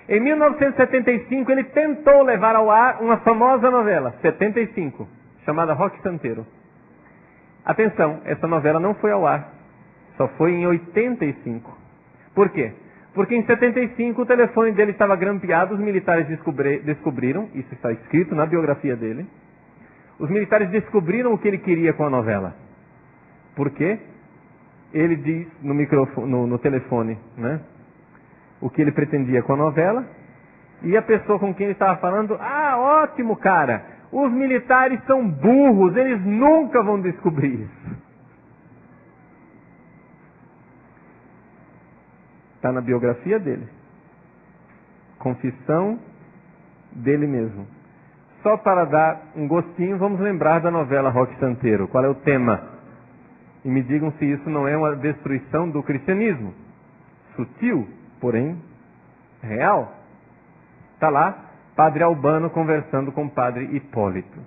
Em 1975, ele tentou levar ao ar uma famosa novela, 75, chamada Roque Santeiro. Atenção, essa novela não foi ao ar, só foi em 85. Por quê? Porque em 75 o telefone dele estava grampeado, os militares descobriram, isso está escrito na biografia dele, os militares descobriram o que ele queria com a novela. Por quê? Ele diz no telefone, né, o que ele pretendia com a novela, e a pessoa com quem ele estava falando, ótimo, cara, os militares são burros, eles nunca vão descobrir isso. Está na biografia dele. Confissão dele mesmo. Só para dar um gostinho, vamos lembrar da novela Roque Santeiro. Qual é o tema? E me digam se isso não é uma destruição do cristianismo. Sutil, porém real. Está lá, Padre Albano conversando com Padre Hipólito.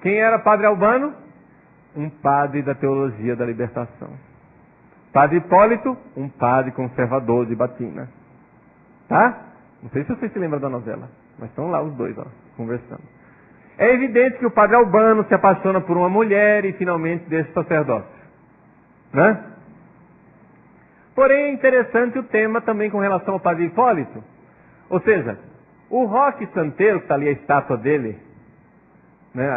Quem era Padre Albano? Um padre da teologia da libertação. Padre Hipólito, um padre conservador de batina. Tá? Não sei se vocês se lembram da novela, mas estão lá os dois, conversando. É evidente que o Padre Albano se apaixona por uma mulher e finalmente deixa o sacerdócio. Né? Porém, é interessante o tema também com relação ao Padre Hipólito. Ou seja, o Roque Santeiro, que está ali a estátua dele, né,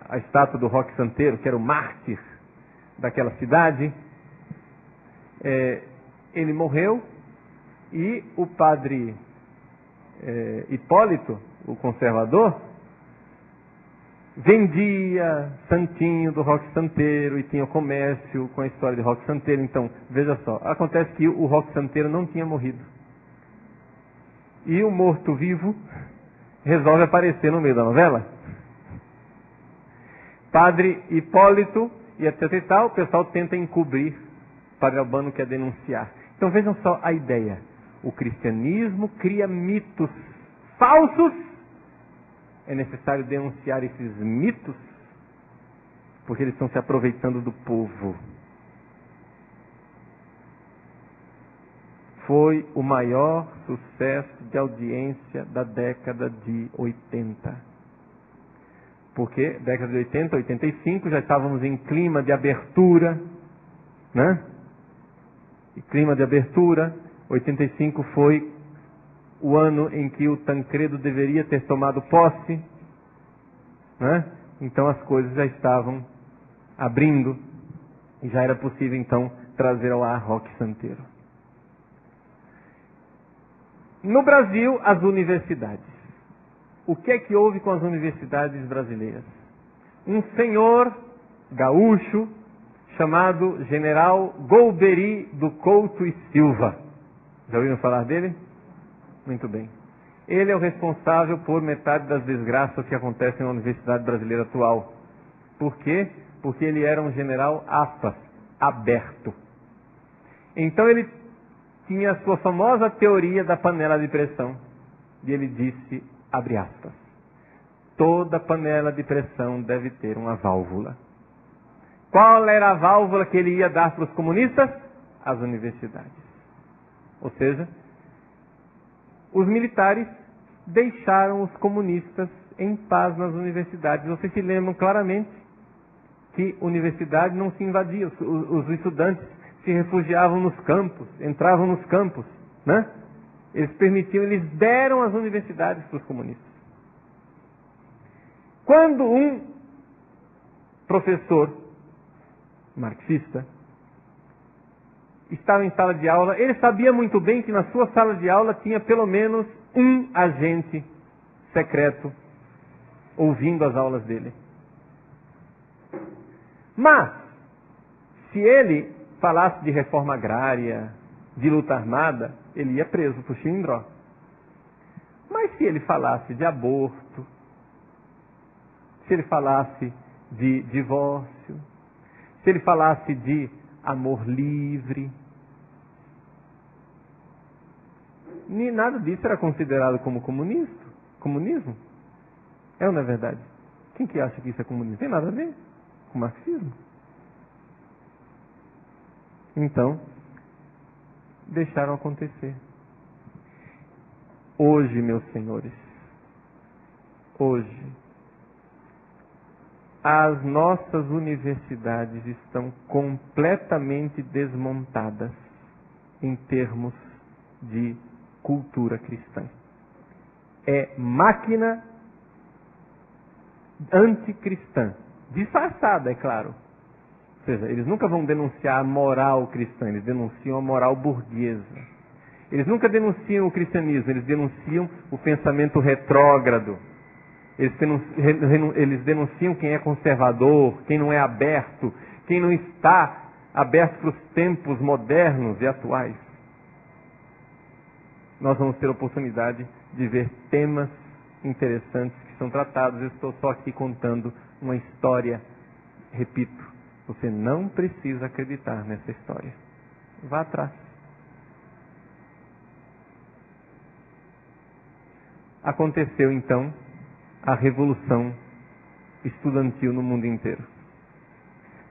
a estátua do Roque Santeiro, que era o mártir daquela cidade, ele morreu e o Padre Hipólito, o conservador, vendia santinho do Roque Santeiro e tinha o comércio com a história de Roque Santeiro. Então, veja só, acontece que o Roque Santeiro não tinha morrido. E o morto-vivo resolve aparecer no meio da novela. Padre Hipólito e etc e tal, o pessoal tenta encobrir. Padre Albano quer denunciar. Então vejam só a ideia. O cristianismo cria mitos falsos. É necessário denunciar esses mitos, porque eles estão se aproveitando do povo. Foi o maior sucesso de audiência da década de 80. Porque década de 80, 85, já estávamos em clima de abertura, né? E clima de abertura, 85 foi o ano em que o Tancredo deveria ter tomado posse, né? Então as coisas já estavam abrindo e já era possível então trazer ao ar Roque Santeiro. No Brasil, as universidades. O que é que houve com as universidades brasileiras? Um senhor gaúcho chamado General Golbery do Couto e Silva. Já ouviram falar dele? Muito bem. Ele é o responsável por metade das desgraças que acontecem na universidade brasileira atual. Por quê? Porque ele era um general, aspas, aberto. Então ele tinha a sua famosa teoria da panela de pressão. E ele disse, abre aspas, toda panela de pressão deve ter uma válvula. Qual era a válvula que ele ia dar para os comunistas? As universidades. Ou seja, os militares deixaram os comunistas em paz nas universidades. Vocês se lembram claramente que universidade não se invadia. Os estudantes se refugiavam nos campos, entravam nos campos, né? Eles deram as universidades para os comunistas. Quando um professor marxista estava em sala de aula, ele sabia muito bem que na sua sala de aula tinha pelo menos um agente secreto ouvindo as aulas dele. Mas, se ele falasse de reforma agrária, de luta armada, ele ia preso por chilindró. Mas se ele falasse de aborto, se ele falasse de divórcio, se ele falasse de amor livre, nem nada disso era considerado como comunismo. É ou não é verdade? Quem que acha que isso é comunismo? Tem nada a ver com marxismo. Então, deixaram acontecer. Hoje, meus senhores, hoje, as nossas universidades estão completamente desmontadas em termos de cultura cristã. É máquina anticristã, disfarçada, é claro. Ou seja, eles nunca vão denunciar a moral cristã, eles denunciam a moral burguesa. Eles nunca denunciam o cristianismo, eles denunciam o pensamento retrógrado. Eles denunciam quem é conservador, quem não é aberto, quem não está aberto para os tempos modernos e atuais. Nós vamos ter a oportunidade de ver temas interessantes que são tratados. Eu estou só aqui contando uma história. Repito, você não precisa acreditar nessa história. Vá atrás. Aconteceu então a Revolução Estudantil no mundo inteiro.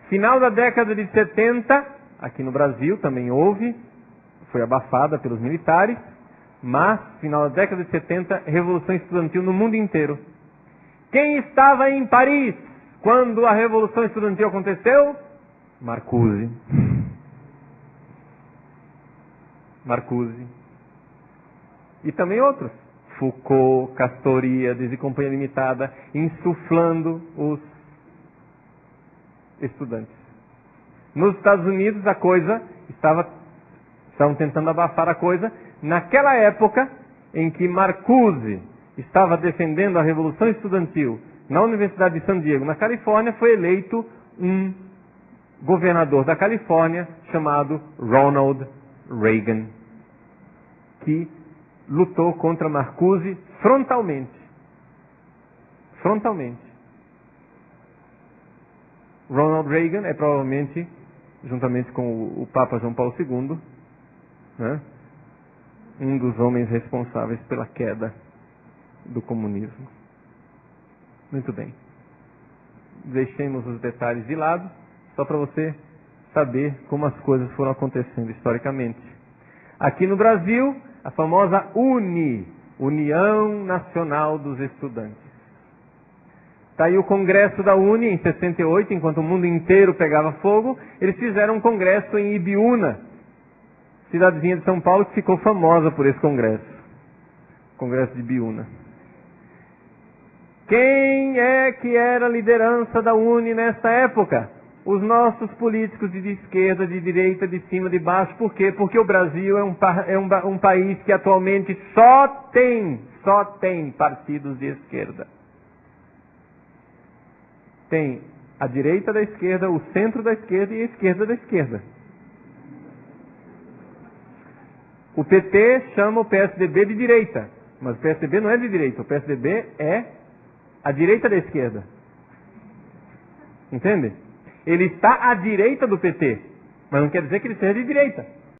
Final da década de 70, aqui no Brasil também houve, foi abafada pelos militares, mas final da década de 70, Revolução Estudantil no mundo inteiro. Quem estava em Paris quando a Revolução Estudantil aconteceu? Marcuse. E também outros. Foucault, Castoriadis e Companhia Limitada, insuflando os estudantes. Nos Estados Unidos a coisa estavam tentando abafar a coisa. Naquela época em que Marcuse estava defendendo a Revolução Estudantil na Universidade de San Diego, na Califórnia, foi eleito um governador da Califórnia chamado Ronald Reagan, que lutou contra Marcuse frontalmente. Ronald Reagan é provavelmente, juntamente com o Papa João Paulo II, né, um dos homens responsáveis pela queda do comunismo. Muito bem. Deixemos os detalhes de lado, só para você saber como as coisas foram acontecendo historicamente. Aqui no Brasil, a famosa União Nacional dos Estudantes. Está aí o Congresso da UNE em 68, enquanto o mundo inteiro pegava fogo, eles fizeram um congresso em Ibiúna, cidadezinha de São Paulo, que ficou famosa por esse congresso. Congresso de Ibiúna. Quem é que era a liderança da UNE nessa época? Os nossos políticos de esquerda, de direita, de cima, de baixo. Por quê? Porque o Brasil é um país que atualmente só tem partidos de esquerda. Tem a direita da esquerda, o centro da esquerda e a esquerda da esquerda. O PT chama o PSDB de direita, mas o PSDB não é de direita, o PSDB é a direita da esquerda. Entende? Ele está à direita do PT, mas não quer dizer que ele seja de direita.